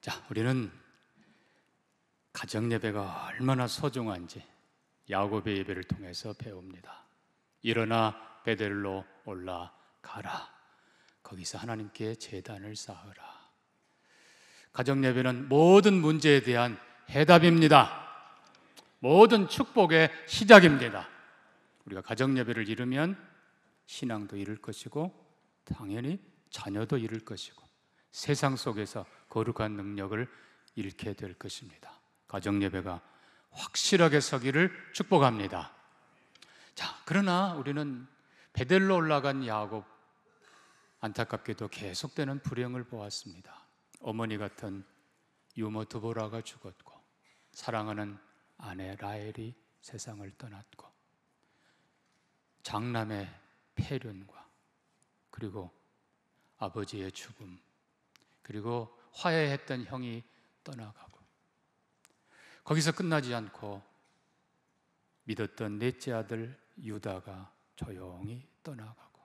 자, 우리는 가정 예배가 얼마나 소중한지 야곱의 예배를 통해서 배웁니다. 일어나 베델로 올라가라. 거기서 하나님께 제단을 쌓으라. 가정 예배는 모든 문제에 대한 해답입니다. 모든 축복의 시작입니다. 우리가 가정 예배를 이루면 신앙도 이룰 것이고 당연히 자녀도 이룰 것이고 세상 속에서 거룩한 능력을 잃게 될 것입니다. 가정 예배가 확실하게 서기를 축복합니다. 자, 그러나 우리는 베델로 올라간 야곱, 안타깝게도 계속되는 불행을 보았습니다. 어머니 같은 유모 드보라가 죽었고 사랑하는 아내 라헬이 세상을 떠났고 장남의 폐륜과 그리고 아버지의 죽음, 그리고 화해했던 형이 떠나가고 거기서 끝나지 않고 믿었던 넷째 아들 유다가 조용히 떠나가고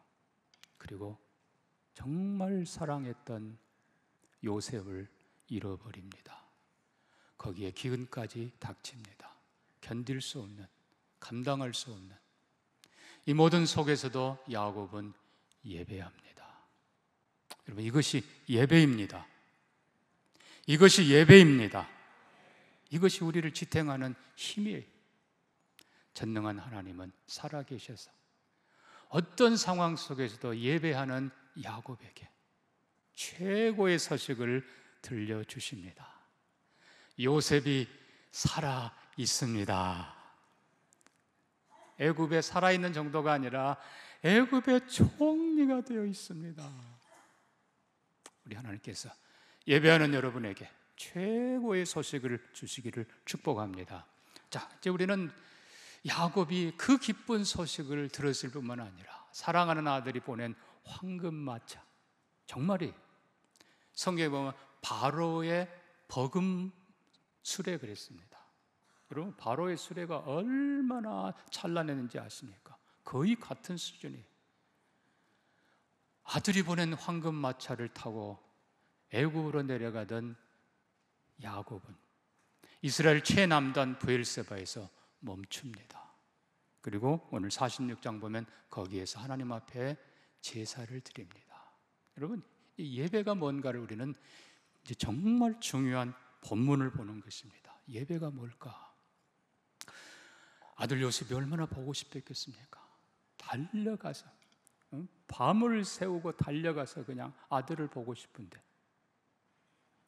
그리고 정말 사랑했던 요셉을 잃어버립니다. 거기에 기근까지 닥칩니다. 견딜 수 없는, 감당할 수 없는 이 모든 속에서도 야곱은 예배합니다. 여러분, 이것이 예배입니다. 이것이 예배입니다. 이것이 우리를 지탱하는 힘이에요. 전능한 하나님은 살아계셔서 어떤 상황 속에서도 예배하는 야곱에게 최고의 서식을 들려주십니다. 요셉이 살아 있습니다. 애굽에 살아있는 정도가 아니라 애굽의 총리가 되어 있습니다. 우리 하나님께서 예배하는 여러분에게 최고의 소식을 주시기를 축복합니다. 자, 이제 우리는 야곱이 그 기쁜 소식을 들었을 뿐만 아니라 사랑하는 아들이 보낸 황금마차, 정말이 성경에 보면 바로의 버금 수레 그랬습니다. 여러분, 바로의 수레가 얼마나 찬란했는지 아십니까? 거의 같은 수준이에요. 아들이 보낸 황금마차를 타고 애굽으로 내려가던 야곱은 이스라엘 최남단 브엘세바에서 멈춥니다. 그리고 오늘 46장 보면 거기에서 하나님 앞에 제사를 드립니다. 여러분, 이 예배가 뭔가를 우리는 이제 정말 중요한 본문을 보는 것입니다. 예배가 뭘까? 아들 요셉이 얼마나 보고 싶었겠습니까? 달려가서 밤을 새우고 달려가서 그냥 아들을 보고 싶은데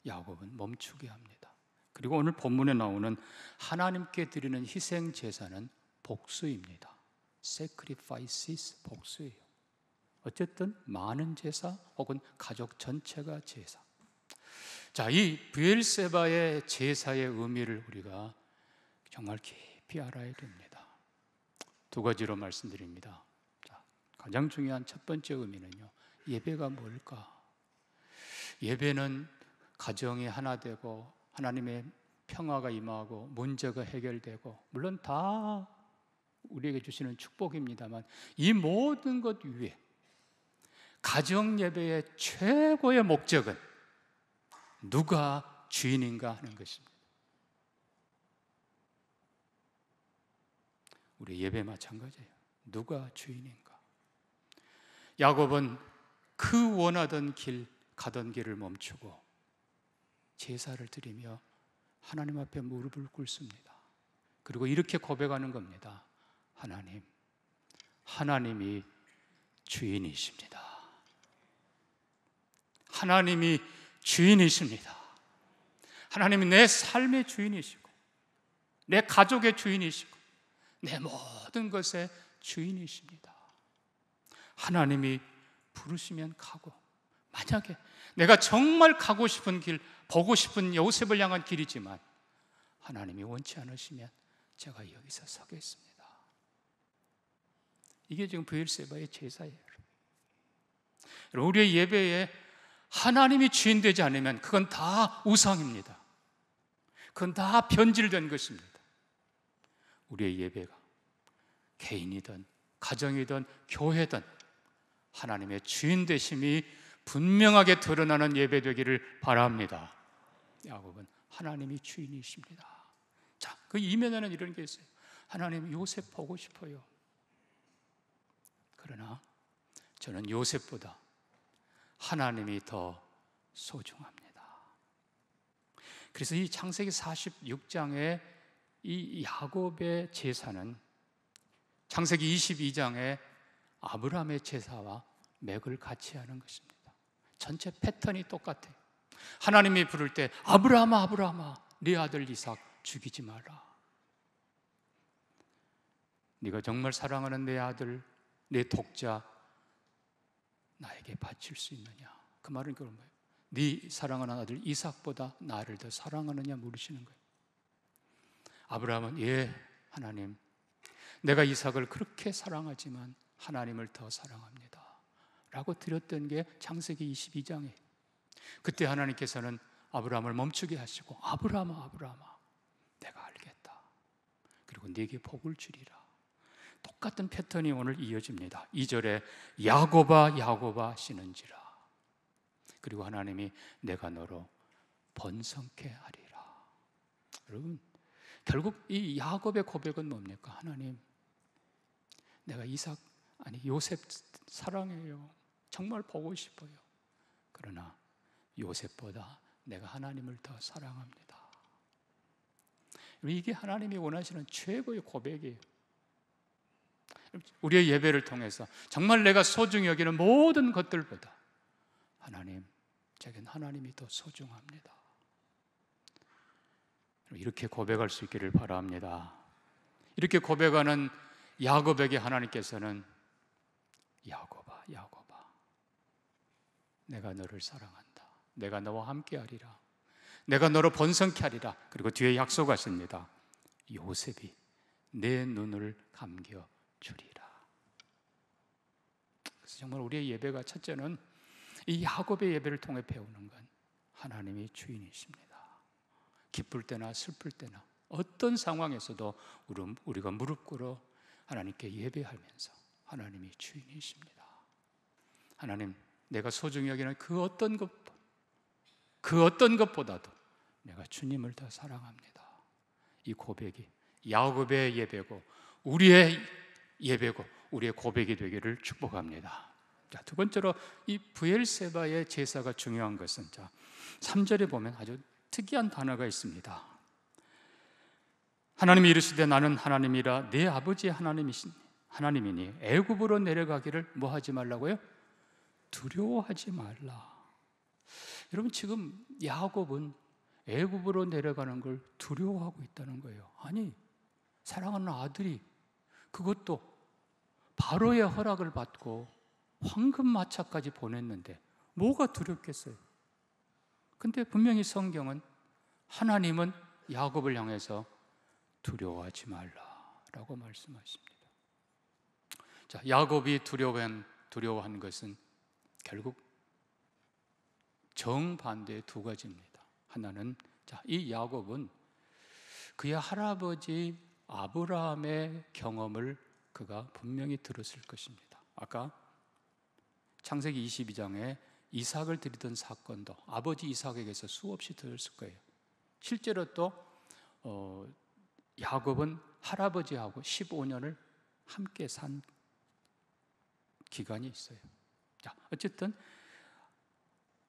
야곱은 멈추게 합니다. 그리고 오늘 본문에 나오는 하나님께 드리는 희생 제사는 복수입니다. sacrifices, 복수예요. 어쨌든 많은 제사 혹은 가족 전체가 제사. 자, 이 브엘세바의 제사의 의미를 우리가 정말 깊이 알아야 됩니다. 두 가지로 말씀드립니다. 자, 가장 중요한 첫 번째 의미는요, 예배가 뭘까? 예배는 가정이 하나 되고 하나님의 평화가 임하고 문제가 해결되고, 물론 다 우리에게 주시는 축복입니다만 이 모든 것 위에 가정 예배의 최고의 목적은 누가 주인인가 하는 것입니다. 우리 예배 마찬가지예요. 누가 주인인가? 야곱은 그 원하던 길, 가던 길을 멈추고 제사를 드리며 하나님 앞에 무릎을 꿇습니다. 그리고 이렇게 고백하는 겁니다. 하나님, 하나님이 주인이십니다. 하나님이 주인이십니다. 하나님이 내 삶의 주인이시고 내 가족의 주인이시고 내 모든 것의 주인이십니다. 하나님이 부르시면 가고, 만약에 내가 정말 가고 싶은 길, 보고 싶은 요셉을 향한 길이지만 하나님이 원치 않으시면 제가 여기서 서겠습니다. 이게 지금 브엘세바의 제사예요. 우리의 예배에 하나님이 주인 되지 않으면 그건 다 우상입니다. 그건 다 변질된 것입니다. 우리의 예배가 개인이든 가정이든 교회든 하나님의 주인 되심이 분명하게 드러나는 예배 되기를 바랍니다. 야곱은 하나님이 주인이십니다. 자, 그 이면에는 이런 게 있어요. 하나님, 요셉 보고 싶어요. 그러나 저는 요셉보다 하나님이 더 소중합니다. 그래서 이 창세기 46장의 이 야곱의 제사는 창세기 22장의 아브라함의 제사와 맥을 같이 하는 것입니다. 전체 패턴이 똑같아요. 하나님이 부를 때 아브라함아, 아브라함아, 네 아들 이삭 죽이지 마라. 네가 정말 사랑하는 내 아들, 내 독자 나에게 바칠 수 있느냐? 그 말은 그런 거예요. 네 사랑하는 아들 이삭보다 나를 더 사랑하느냐 물으시는 거예요. 아브라함은 예, 하나님, 내가 이삭을 그렇게 사랑하지만 하나님을 더 사랑합니다 라고 드렸던 게 창세기 22장이에요. 그때 하나님께서는 아브라함을 멈추게 하시고 아브라함아, 아브라함아, 내가 알겠다. 그리고 네게 복을 주리라. 똑같은 패턴이 오늘 이어집니다. 2절에 야곱아, 야곱아 하시는지라. 그리고 하나님이 내가 너로 번성케 하리라. 여러분, 결국 이 야곱의 고백은 뭡니까? 하나님, 내가 요셉 사랑해요. 정말 보고 싶어요. 그러나 요셉보다 내가 하나님을 더 사랑합니다. 이게 하나님이 원하시는 최고의 고백이에요. 우리의 예배를 통해서 정말 내가 소중히 여기는 모든 것들보다 하나님, 제겐 하나님이 더 소중합니다. 이렇게 고백할 수 있기를 바랍니다. 이렇게 고백하는 야곱에게 하나님께서는 야곱아, 야곱아, 내가 너를 사랑한다. 내가 너와 함께하리라. 내가 너로 번성케 하리라. 그리고 뒤에 약속하십니다. 요셉이 내 눈을 감겨 주리라. 그래서 정말 우리의 예배가 첫째는 이 야곱의 예배를 통해 배우는 건 하나님이 주인이십니다. 기쁠 때나 슬플 때나 어떤 상황에서도 우리가 무릎 꿇어 하나님께 예배하면서 하나님이 주인이십니다. 하나님, 내가 소중히 여기는 그 어떤 것보다도 내가 주님을 더 사랑합니다. 이 고백이 야곱의 예배고 우리의 예배고 우리의 고백이 되기를 축복합니다. 자, 두 번째로 이 브엘세바의 제사가 중요한 것은 3절에 보면 아주 특이한 단어가 있습니다. 하나님이 이르시되 나는 하나님이라 내 아버지의 하나님이니 애굽으로 내려가기를 뭐 하지 말라고요? 두려워하지 말라. 여러분, 지금 야곱은 애굽으로 내려가는 걸 두려워하고 있다는 거예요. 아니, 사랑하는 아들이 그것도 바로의 허락을 받고 황금마차까지 보냈는데 뭐가 두렵겠어요? 근데 분명히 성경은 하나님은 야곱을 향해서 두려워하지 말라라고 말씀하십니다. 자, 야곱이 두려워한 것은 결국 정반대의 두 가지입니다. 하나는 이 야곱은 그의 할아버지 아브라함의 경험을 그가 분명히 들었을 것입니다. 아까 창세기 22장에 이삭을 드리던 사건도 아버지 이삭에게서 수없이 들었을 거예요. 실제로 또 야곱은 할아버지하고 15년을 함께 산 기간이 있어요. 자, 어쨌든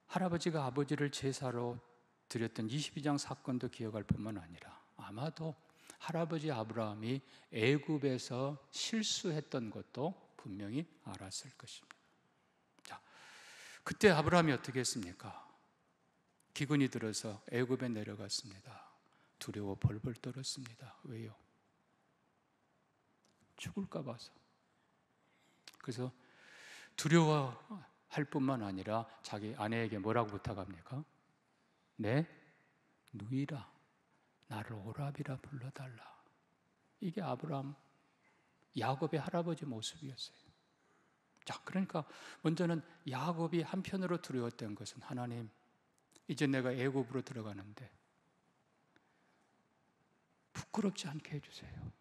할아버지가 아버지를 제사로 드렸던 22장 사건도 기억할 뿐만 아니라 아마도 할아버지 아브라함이 애굽에서 실수했던 것도 분명히 알았을 것입니다. 자, 그때 아브라함이 어떻게 했습니까? 기근이 들어서 애굽에 내려갔습니다. 두려워 벌벌 떨었습니다. 왜요? 죽을까 봐서. 그래서 두려워할 뿐만 아니라 자기 아내에게 뭐라고 부탁합니까? 네, 누이라, 나를 오라비라 불러달라. 이게 아브라함, 야곱의 할아버지 모습이었어요. 자, 그러니까 먼저는 야곱이 한편으로 두려웠던 것은 하나님, 이제 내가 애굽으로 들어가는데 부끄럽지 않게 해주세요.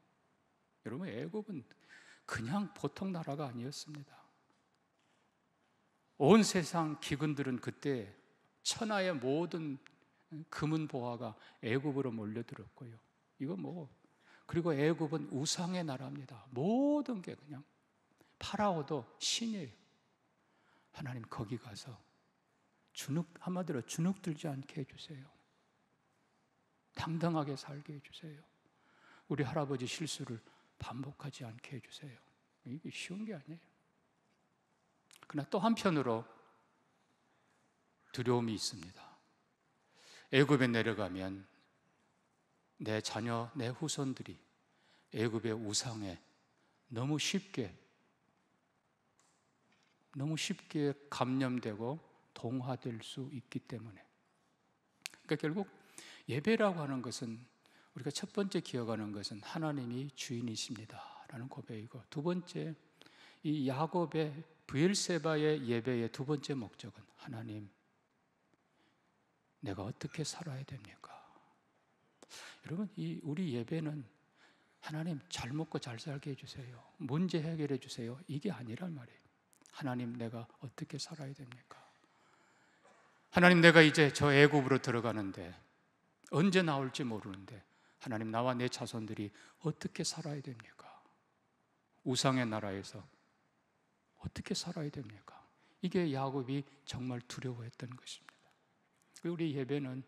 여러분, 애굽은 그냥 보통 나라가 아니었습니다. 온 세상 기근들은 그때 천하의 모든 금은 보화가 애굽으로 몰려들었고요. 이거 그리고 애굽은 우상의 나라입니다. 모든 게 그냥 파라오도 신이에요. 하나님 거기 가서 한마디로 주눅 들지 않게 해주세요. 당당하게 살게 해주세요. 우리 할아버지 실수를 반복하지 않게 해주세요. 이게 쉬운 게 아니에요. 그러나 또 한편으로 두려움이 있습니다. 애굽에 내려가면 내 자녀, 내 후손들이 애굽의 우상에 너무 쉽게 감염되고 동화될 수 있기 때문에. 그러니까 결국 예배라고 하는 것은 우리가 첫 번째 기억하는 것은 하나님이 주인이십니다 라는 고백이고, 두 번째 이 야곱의 브엘세바의 예배의 두 번째 목적은 하나님, 내가 어떻게 살아야 됩니까? 여러분, 우리 예배는 하나님 잘 먹고 잘 살게 해주세요, 문제 해결해 주세요, 이게 아니란 말이에요. 하나님, 내가 어떻게 살아야 됩니까? 하나님, 내가 이제 저 애굽으로 들어가는데 언제 나올지 모르는데 하나님, 나와 내 자손들이 어떻게 살아야 됩니까? 우상의 나라에서 어떻게 살아야 됩니까? 이게 야곱이 정말 두려워했던 것입니다. 우리 예배는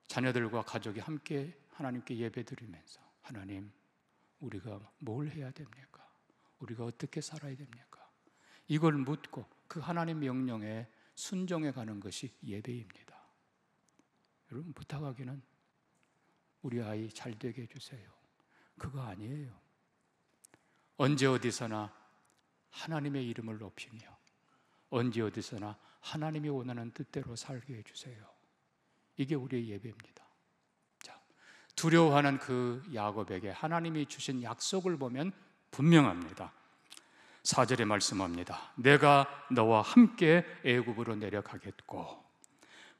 자녀들과 가족이 함께 하나님께 예배드리면서 하나님, 우리가 뭘 해야 됩니까? 우리가 어떻게 살아야 됩니까? 이걸 묻고 그 하나님 명령에 순종해 가는 것이 예배입니다. 여러분, 부탁하기는 우리 아이 잘 되게 해주세요, 그거 아니에요. 언제 어디서나 하나님의 이름을 높이며 언제 어디서나 하나님이 원하는 뜻대로 살게 해주세요. 이게 우리의 예배입니다. 자, 두려워하는 그 야곱에게 하나님이 주신 약속을 보면 분명합니다. 4절에 말씀합니다. 내가 너와 함께 애굽으로 내려가겠고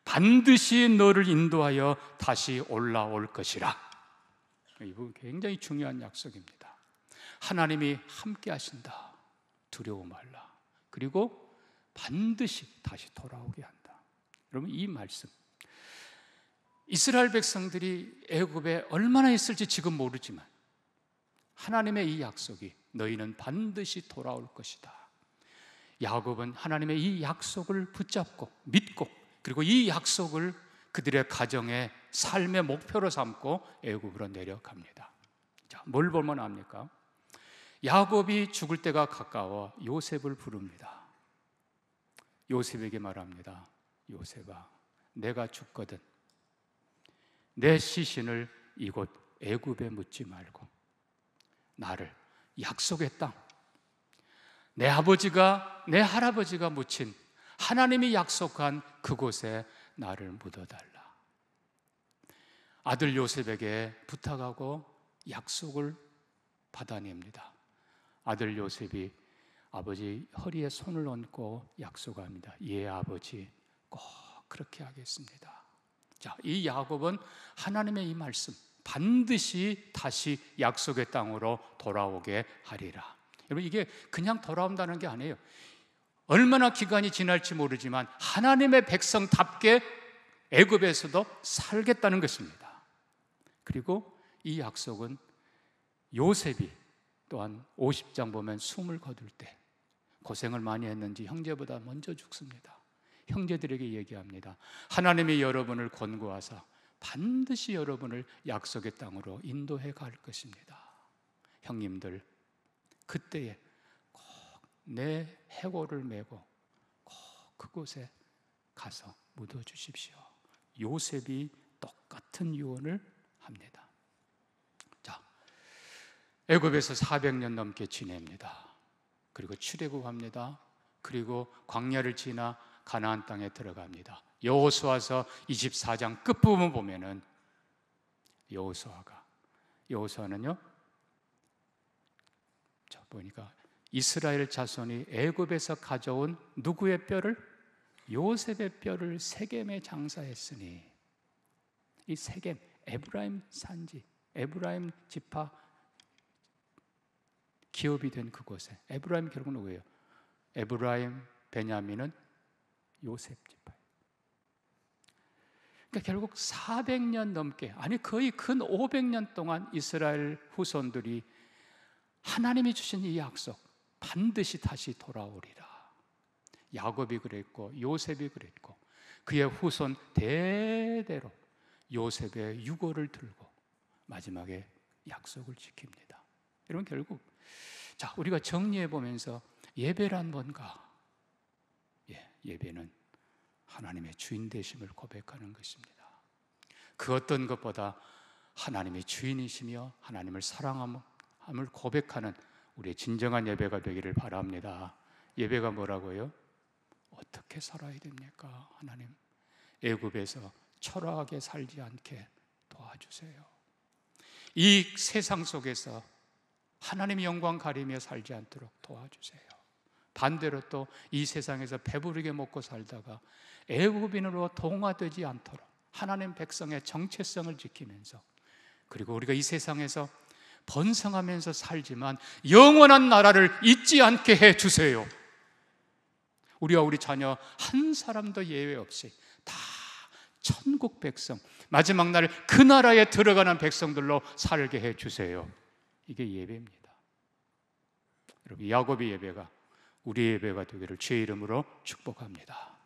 반드시 너를 인도하여 다시 올라올 것이라. 이거 굉장히 중요한 약속입니다. 하나님이 함께 하신다, 두려워 말라. 그리고 반드시 다시 돌아오게 한다. 여러분, 이 말씀, 이스라엘 백성들이 애굽에 얼마나 있을지 지금 모르지만 하나님의 이 약속이 너희는 반드시 돌아올 것이다. 야곱은 하나님의 이 약속을 붙잡고 믿고, 그리고 이 약속을 그들의 가정의 삶의 목표로 삼고 애굽으로 내려갑니다. 자, 뭘 보면 압니까? 야곱이 죽을 때가 가까워 요셉을 부릅니다. 요셉에게 말합니다. 요셉아, 내가 죽거든 내 시신을 이곳 애굽에 묻지 말고 나를 약속의 땅, 내 아버지가 내 할아버지가 묻힌 하나님이 약속한 그곳에 나를 묻어달라. 아들 요셉에게 부탁하고 약속을 받아냅니다. 아들 요셉이 아버지 허리에 손을 얹고 약속합니다. 예, 아버지, 꼭 그렇게 하겠습니다. 자, 이 야곱은 하나님의 이 말씀, 반드시 다시 약속의 땅으로 돌아오게 하리라. 여러분, 이게 그냥 돌아온다는 게 아니에요. 얼마나 기간이 지날지 모르지만 하나님의 백성답게 애굽에서도 살겠다는 것입니다. 그리고 이 약속은 요셉이 또한 50장 보면 숨을 거둘 때 고생을 많이 했는지 형제보다 먼저 죽습니다. 형제들에게 얘기합니다. 하나님이 여러분을 권고하사 반드시 여러분을 약속의 땅으로 인도해 갈 것입니다. 형님들, 그때에 꼭 내 해골을 메고 꼭 그곳에 가서 묻어주십시오. 요셉이 똑같은 유언을 합니다. 자, 애굽에서 400년 넘게 지냅니다. 그리고 출애굽합니다. 그리고 광야를 지나 가나안 땅에 들어갑니다. 여호수아서 24장 끝부분 보면은 여호수아는요, 자, 보니까 이스라엘 자손이 애굽에서 가져온 누구의 뼈를? 요셉의 뼈를 세겜에 장사했으니, 이 세겜, 에브라임 산지, 에브라임 지파 기업이 된 그곳에, 에브라임 결국 누구예요? 에브라임, 베냐민은 요셉 지파예요. 그러니까 결국 400년 넘게, 아니 거의 근 500년 동안 이스라엘 후손들이 하나님이 주신 이 약속 반드시 다시 돌아오리라. 야곱이 그랬고 요셉이 그랬고 그의 후손 대대로 요셉의 유고를 들고 마지막에 약속을 지킵니다. 여러분, 결국 우리가 정리해 보면서 예배란 뭔가? 예배는 하나님의 주인 되심을 고백하는 것입니다. 그 어떤 것보다 하나님의 주인이시며 하나님을 사랑함을 고백하는 우리의 진정한 예배가 되기를 바랍니다. 예배가 뭐라고요? 어떻게 살아야 됩니까? 하나님, 애굽에서 초라하게 살지 않게 도와주세요. 이 세상 속에서 하나님의 영광 가리며 살지 않도록 도와주세요. 반대로 또 이 세상에서 배부르게 먹고 살다가 애굽인으로 동화되지 않도록 하나님 백성의 정체성을 지키면서, 그리고 우리가 이 세상에서 번성하면서 살지만 영원한 나라를 잊지 않게 해주세요. 우리와 우리 자녀 한 사람도 예외 없이 다 천국 백성, 마지막 날 그 나라에 들어가는 백성들로 살게 해주세요. 이게 예배입니다. 여러분, 야곱의 예배가 우리의 예배가 되기를 주의 이름으로 축복합니다.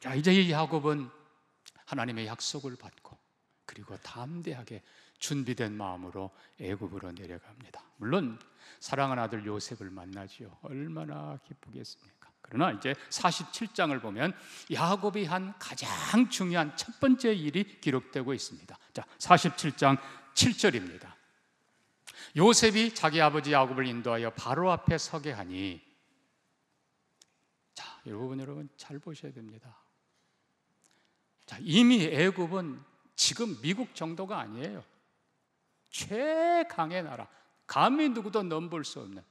자, 이제 이 야곱은 하나님의 약속을 받고 그리고 담대하게 준비된 마음으로 애굽으로 내려갑니다. 물론 사랑하는 아들 요셉을 만나지요. 얼마나 기쁘겠습니까? 그러나 이제 47장을 보면 야곱이 한 가장 중요한 첫 번째 일이 기록되고 있습니다. 자, 47장 7절입니다. 요셉이 자기 아버지 야곱을 인도하여 바로 앞에 서게 하니, 자, 여러분 잘 보셔야 됩니다. 자, 이미 애굽은 지금 미국 정도가 아니에요. 최강의 나라, 감히 누구도 넘볼 수 없는.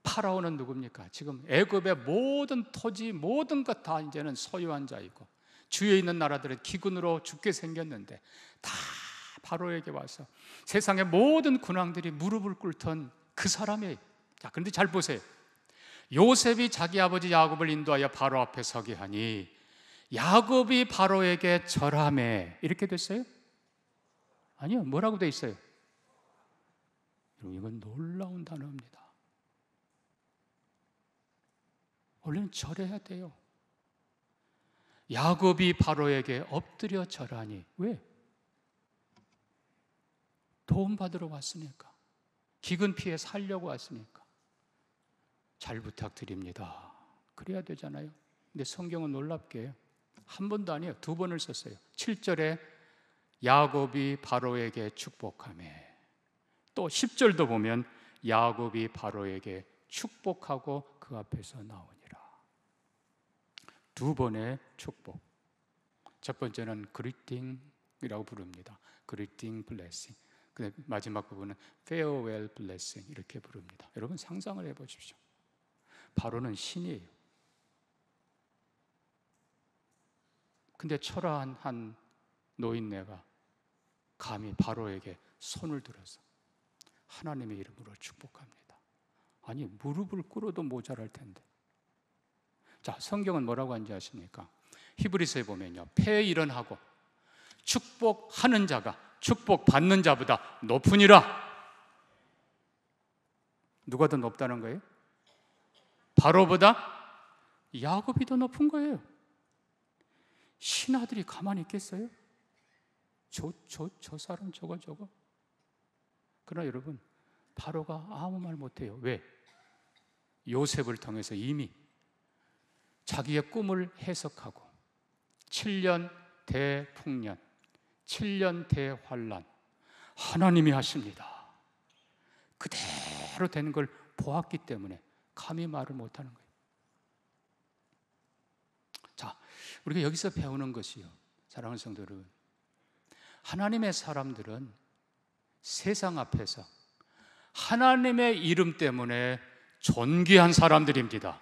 파라오는 누굽니까? 지금 애굽의 모든 토지, 모든 것 다 이제는 소유한 자이고, 주위에 있는 나라들은 기근으로 죽게 생겼는데 다 바로에게 와서 세상의 모든 군왕들이 무릎을 꿇던 그 사람이. 자, 그런데 잘 보세요. 요셉이 자기 아버지 야곱을 인도하여 바로 앞에 서게 하니 야곱이 바로에게 절하매, 이렇게 됐어요? 아니요, 뭐라고 돼 있어요? 이건 놀라운 단어입니다. 원래는 절해야 돼요. 야곱이 바로에게 엎드려 절하니. 왜? 도움 받으러 왔으니까, 기근 피해 살려고 왔으니까. 잘 부탁드립니다. 그래야 되잖아요. 근데 성경은 놀랍게 한 번도 아니에요, 두 번을 썼어요. 7절에 야곱이 바로에게 축복하매, 또 10절도 보면 야곱이 바로에게 축복하고 그 앞에서 나오니라. 두 번의 축복. 첫 번째는 greeting이라고 부릅니다. greeting blessing. 근데 마지막 부분은 farewell blessing, 이렇게 부릅니다. 여러분 상상을 해보십시오. 바로는 신이에요. 근데 초라한 한 노인네가 감히 바로에게 손을 들어서 하나님의 이름으로 축복합니다. 아니, 무릎을 꿇어도 모자랄 텐데. 자, 성경은 뭐라고 하는지 아십니까? 히브리서에 보면요, 폐일언하고 축복하는 자가 축복받는 자보다 높으니라. 누가 더 높다는 거예요? 바로보다 야곱이 더 높은 거예요. 신하들이 가만히 있겠어요? 저 사람 저거. 그러나 여러분, 바로가 아무 말 못해요. 왜? 요셉을 통해서 이미 자기의 꿈을 해석하고 7년 대풍년, 7년 대환란, 하나님이 하십니다. 그대로 되는 걸 보았기 때문에 감히 말을 못하는 거예요. 자, 우리가 여기서 배우는 것이요, 사랑하는 성도 여러분, 하나님의 사람들은 세상 앞에서 하나님의 이름 때문에 존귀한 사람들입니다.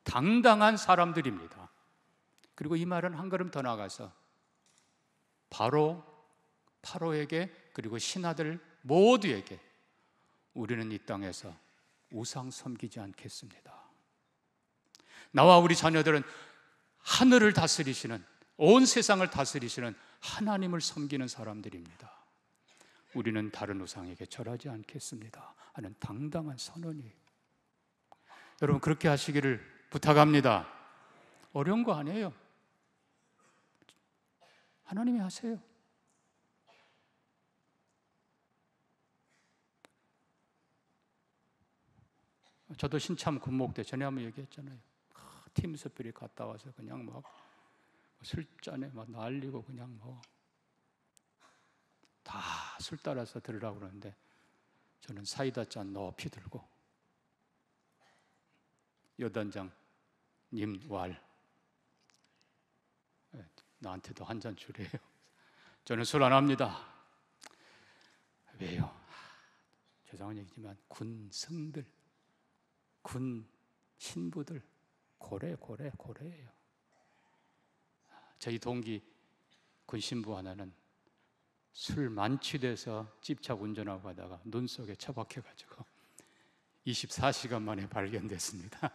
당당한 사람들입니다. 그리고 이 말은 한 걸음 더 나가서 바로에게, 그리고 신하들 모두에게 우리는 이 땅에서 우상 섬기지 않겠습니다. 나와 우리 자녀들은 하늘을 다스리시는 온 세상을 다스리시는 하나님을 섬기는 사람들입니다. 우리는 다른 우상에게 절하지 않겠습니다 하는 당당한 선언이에요. 여러분, 그렇게 하시기를 부탁합니다. 어려운 거 아니에요. 하나님이 하세요. 저도 신참 군목 때 전에 한번 얘기했잖아요. 팀 스피릿 갔다 와서 그냥 막 술잔에 막 날리고 그냥 뭐 다 술 따라서 들으라고 그러는데 저는 사이다 잔 높이 들고 여단장 님 왈 나한테도 한 잔 주래요. 저는 술 안 합니다. 왜요? 죄송한 얘기지만 군승들, 군 신부들 고래예요. 저희 동기 군 신부 하나는 술 만취돼서 집차 운전하고 가다가 눈 속에 처박혀가지고 24시간 만에 발견됐습니다.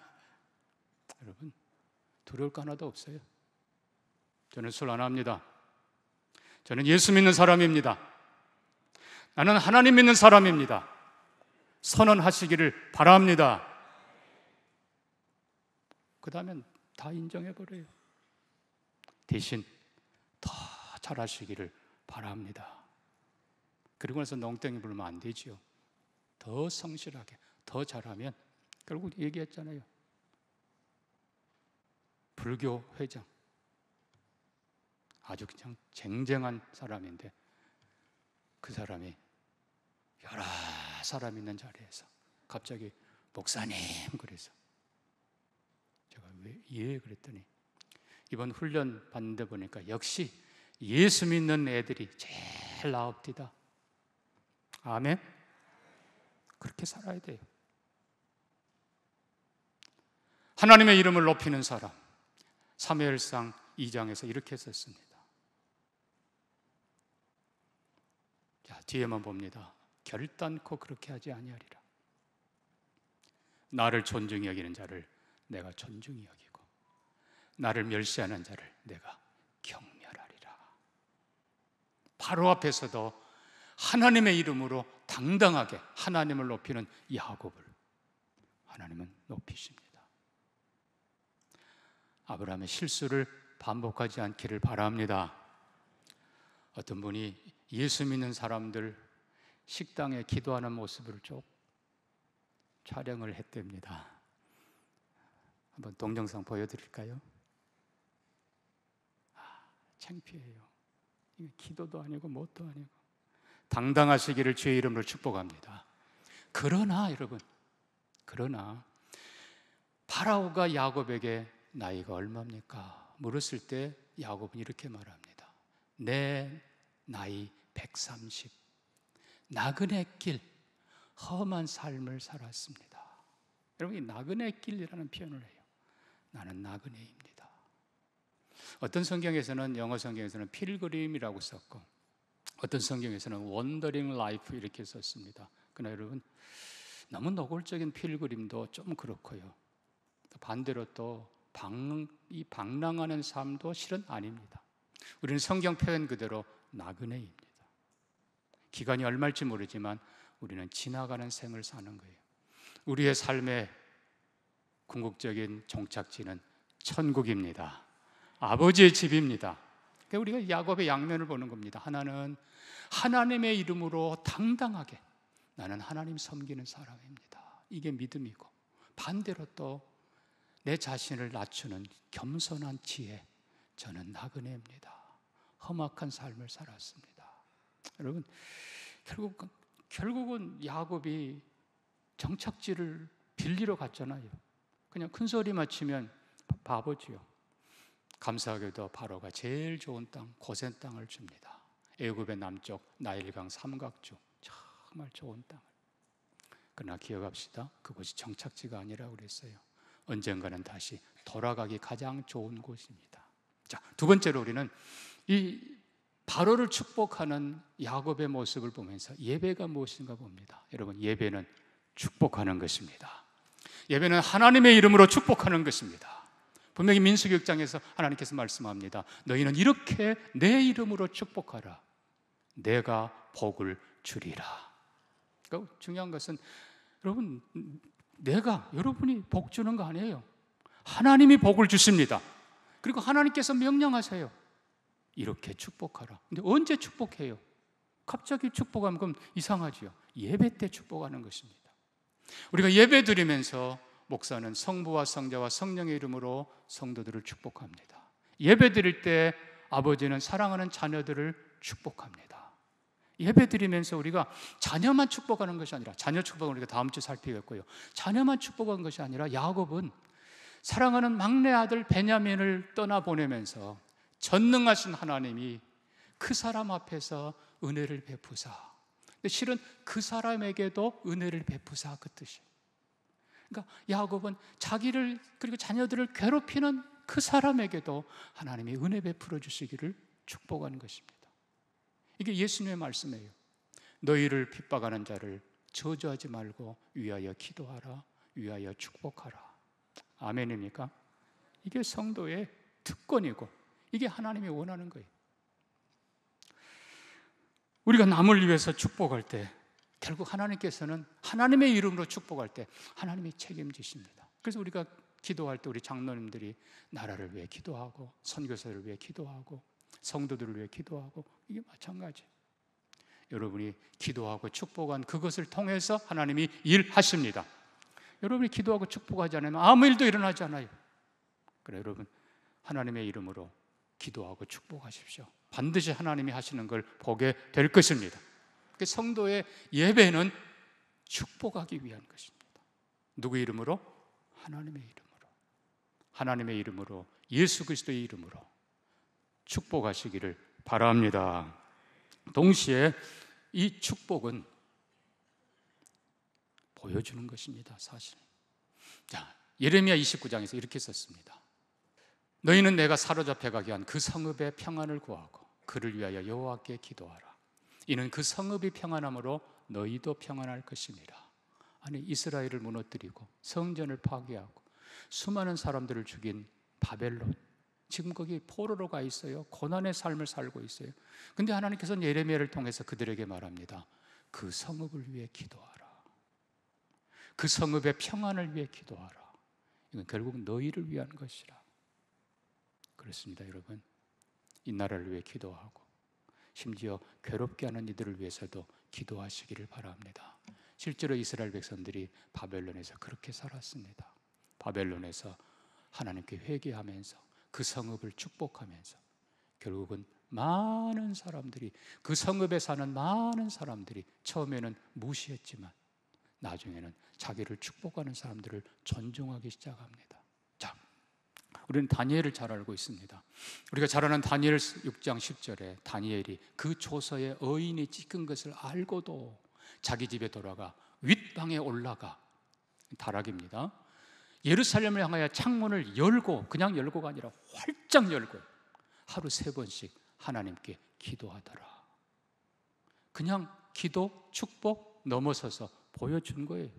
여러분, 두려울 거 하나도 없어요. 저는 술 안 합니다. 저는 예수 믿는 사람입니다. 나는 하나님 믿는 사람입니다. 선언하시기를 바랍니다. 그 다음엔 다 인정해버려요. 대신 더 잘하시기를 바랍니다. 그리고 나서 농땡이 부르면 안 되지요. 더 성실하게 더 잘하면, 결국 얘기했잖아요. 불교 회장, 아주 그냥 쟁쟁한 사람인데 그 사람이 여러 사람 있는 자리에서 갑자기 목사님 그래서 제가 왜 그랬더니 이번 훈련 받는데 보니까 역시 예수 믿는 애들이 제일 나옵디다. 아멘. 그렇게 살아야 돼요. 하나님의 이름을 높이는 사람, 사무엘상 2장에서 이렇게 썼습니다. 자, 뒤에만 봅니다. 결단코 그렇게 하지 아니하리라. 나를 존중히 여기는 자를 내가 존중히 여기고 나를 멸시하는 자를 내가 경멸하리라. 바로 앞에서도 하나님의 이름으로 당당하게 하나님을 높이는 야곱을 하나님은 높이십니다. 아브라함의 실수를 반복하지 않기를 바랍니다. 어떤 분이 예수 믿는 사람들 식당에 기도하는 모습을 쭉 촬영을 했답니다. 한번 동영상 보여드릴까요? 창피해요. 이게 기도도 아니고 뭣도 아니고. 당당하시기를 주의 이름으로 축복합니다. 그러나 여러분, 그러나 파라오가 야곱에게 나이가 얼마입니까? 물었을 때 야곱은 이렇게 말합니다. 내 나이 130, 나그네 길, 험한 삶을 살았습니다. 여러분, 이 나그네 길이라는 표현을 해요. 나는 나그네입니다. 어떤 성경에서는, 영어 성경에서는 필그림이라고 썼고 어떤 성경에서는 원더링 라이프 이렇게 썼습니다. 그러나 여러분, 너무 노골적인 필그림도 좀 그렇고요. 반대로 또 이 방랑하는 삶도 실은 아닙니다. 우리는 성경 표현 그대로 나그네입니다. 기간이 얼마일지 모르지만 우리는 지나가는 생을 사는 거예요. 우리의 삶의 궁극적인 종착지는 천국입니다. 아버지의 집입니다. 그러니까 우리가 야곱의 양면을 보는 겁니다. 하나는 하나님의 이름으로 당당하게 나는 하나님 섬기는 사람입니다. 이게 믿음이고, 반대로 또 내 자신을 낮추는 겸손한 지혜, 저는 나그네입니다. 험악한 삶을 살았습니다. 여러분, 결국은 야곱이 정착지를 빌리러 갔잖아요. 그냥 큰 소리만 치면 바보지요. 감사하게도 바로가 제일 좋은 땅, 고센 땅을 줍니다. 애굽의 남쪽 나일강 삼각주, 정말 좋은 땅을. 그러나 기억합시다. 그곳이 정착지가 아니라고 그랬어요. 언젠가는 다시 돌아가기 가장 좋은 곳입니다. 자, 두 번째로 우리는 이 바로를 축복하는 야곱의 모습을 보면서 예배가 무엇인가 봅니다. 여러분, 예배는 축복하는 것입니다. 예배는 하나님의 이름으로 축복하는 것입니다. 분명히 민수기 6장에서 하나님께서 말씀합니다. 너희는 이렇게 내 이름으로 축복하라. 내가 복을 주리라. 그러니까 중요한 것은 여러분, 여러분이 복 주는 거 아니에요. 하나님이 복을 주십니다. 그리고 하나님께서 명령하세요. 이렇게 축복하라. 근데 언제 축복해요? 갑자기 축복하면 그럼 이상하지요. 예배 때 축복하는 것입니다. 우리가 예배 드리면서 목사는 성부와 성자와 성령의 이름으로 성도들을 축복합니다. 예배 드릴 때 아버지는 사랑하는 자녀들을 축복합니다. 예배 드리면서 우리가 자녀만 축복하는 것이 아니라, 자녀 축복은 우리가 다음 주에 살피겠고요, 자녀만 축복하는 것이 아니라 야곱은 사랑하는 막내 아들 베냐민을 떠나보내면서 전능하신 하나님이 그 사람 앞에서 은혜를 베푸사, 근데 실은 그 사람에게도 은혜를 베푸사, 그 뜻이에요. 그러니까 야곱은 자기를 그리고 자녀들을 괴롭히는 그 사람에게도 하나님이 은혜 베풀어 주시기를 축복하는 것입니다. 이게 예수님의 말씀이에요. 너희를 핍박하는 자를 저주하지 말고 위하여 기도하라, 위하여 축복하라. 아멘입니까? 이게 성도의 특권이고 이게 하나님이 원하는 거예요. 우리가 남을 위해서 축복할 때 결국 하나님께서는 하나님의 이름으로 축복할 때 하나님이 책임지십니다. 그래서 우리가 기도할 때 우리 장로님들이 나라를 위해 기도하고 선교사를 위해 기도하고 성도들을 위해 기도하고, 이게 마찬가지예요. 여러분이 기도하고 축복한 그것을 통해서 하나님이 일하십니다. 여러분이 기도하고 축복하지 않으면 아무 일도 일어나지 않아요. 그래, 여러분 하나님의 이름으로 기도하고 축복하십시오. 반드시 하나님이 하시는 걸 보게 될 것입니다. 성도의 예배는 축복하기 위한 것입니다. 누구의 이름으로? 하나님의 이름으로. 하나님의 이름으로, 예수 그리스도의 이름으로 축복하시기를 바랍니다. 동시에 이 축복은 보여주는 것입니다. 사실. 자, 예레미야 29장에서 이렇게 썼습니다. 너희는 내가 사로잡혀 가게 한 그 성읍의 평안을 구하고 그를 위하여 여호와께 기도하라. 이는 그 성읍이 평안함으로 너희도 평안할 것입니다. 아니, 이스라엘을 무너뜨리고 성전을 파괴하고 수많은 사람들을 죽인 바벨론, 지금 거기 포로로 가 있어요. 고난의 삶을 살고 있어요. 근데 하나님께서는 예레미야를 통해서 그들에게 말합니다. 그 성읍을 위해 기도하라. 그 성읍의 평안을 위해 기도하라. 이건 결국 너희를 위한 것이라. 그렇습니다, 여러분. 이 나라를 위해 기도하고 심지어 괴롭게 하는 이들을 위해서도 기도하시기를 바랍니다. 실제로 이스라엘 백성들이 바벨론에서 그렇게 살았습니다. 바벨론에서 하나님께 회개하면서 그 성읍을 축복하면서 결국은 많은 사람들이, 그 성읍에 사는 많은 사람들이 처음에는 무시했지만 나중에는 자기를 축복하는 사람들을 존중하기 시작합니다. 자, 우리는 다니엘을 잘 알고 있습니다. 우리가 잘 아는 다니엘 6장 10절에 다니엘이 그 조서에 어인이 찍은 것을 알고도 자기 집에 돌아가 윗방에 올라가, 다락입니다, 예루살렘을 향하여 창문을 열고, 그냥 열고가 아니라 활짝 열고 하루 3번씩 하나님께 기도하더라. 그냥 기도, 축복 넘어서서 보여준 거예요.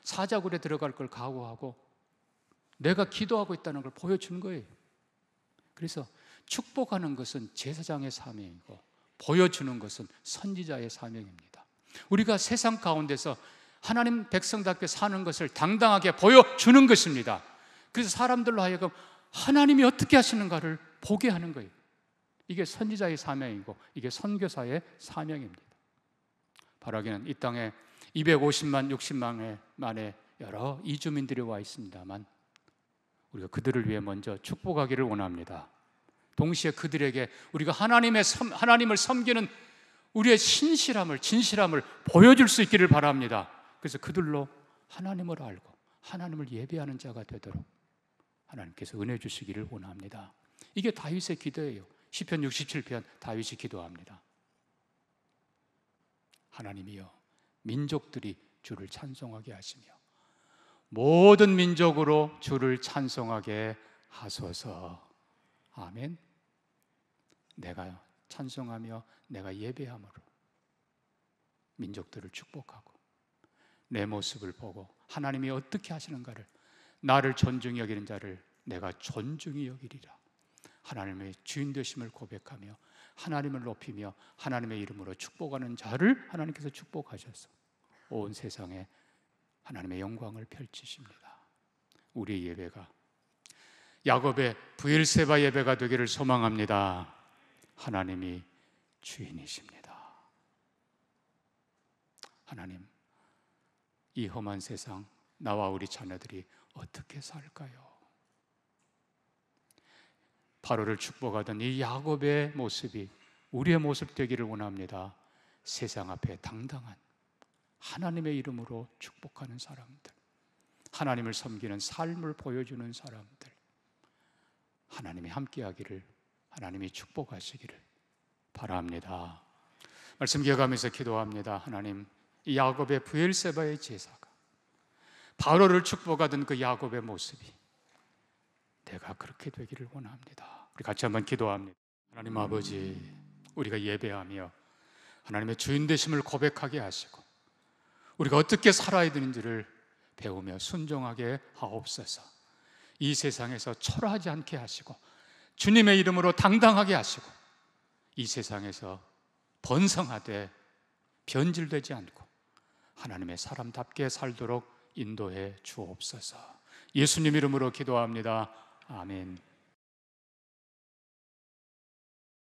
사자굴에 들어갈 걸 각오하고 내가 기도하고 있다는 걸 보여준 거예요. 그래서 축복하는 것은 제사장의 사명이고 보여주는 것은 선지자의 사명입니다. 우리가 세상 가운데서 하나님 백성답게 사는 것을 당당하게 보여주는 것입니다. 그래서 사람들로 하여금 하나님이 어떻게 하시는가를 보게 하는 거예요. 이게 선지자의 사명이고 이게 선교사의 사명입니다. 바라기는 이 땅에 250만, 60만 만의 여러 이주민들이 와 있습니다만 우리가 그들을 위해 먼저 축복하기를 원합니다. 동시에 그들에게 우리가 하나님을 섬기는 우리의 신실함을, 진실함을 보여줄 수 있기를 바랍니다. 그래서 그들로 하나님을 알고 하나님을 예배하는 자가 되도록 하나님께서 은혜 주시기를 원합니다. 이게 다윗의 기도예요. 시편 67편 다윗이 기도합니다. 하나님이여, 민족들이 주를 찬송하게 하시며 모든 민족으로 주를 찬송하게 하소서. 아멘. 내가 찬송하며 내가 예배함으로 민족들을 축복하고 내 모습을 보고 하나님이 어떻게 하시는가를, 나를 존중히 여기는 자를 내가 존중히 여기리라. 하나님의 주인 되심을 고백하며 하나님을 높이며 하나님의 이름으로 축복하는 자를 하나님께서 축복하셔서 온 세상에 하나님의 영광을 펼치십니다. 우리 예배가 야곱의 브엘세바 예배가 되기를 소망합니다. 하나님이 주인이십니다. 하나님, 이 험한 세상 나와 우리 자녀들이 어떻게 살까요? 바로를 축복하던 이 야곱의 모습이 우리의 모습 되기를 원합니다. 세상 앞에 당당한 하나님의 이름으로 축복하는 사람들, 하나님을 섬기는 삶을 보여주는 사람들, 하나님이 함께하기를, 하나님이 축복하시기를 바랍니다. 말씀 기억하면서 기도합니다. 하나님, 이 야곱의 브엘세바의 제사가 바로를 축복하던 그 야곱의 모습이 내가 그렇게 되기를 원합니다. 우리 같이 한번 기도합니다. 하나님 아버지, 우리가 예배하며 하나님의 주인 되심을 고백하게 하시고 우리가 어떻게 살아야 되는지를 배우며 순종하게 하옵소서. 이 세상에서 초라하지 않게 하시고 주님의 이름으로 당당하게 하시고 이 세상에서 번성하되 변질되지 않고 하나님의 사람답게 살도록 인도해 주옵소서. 예수님 이름으로 기도합니다. 아멘.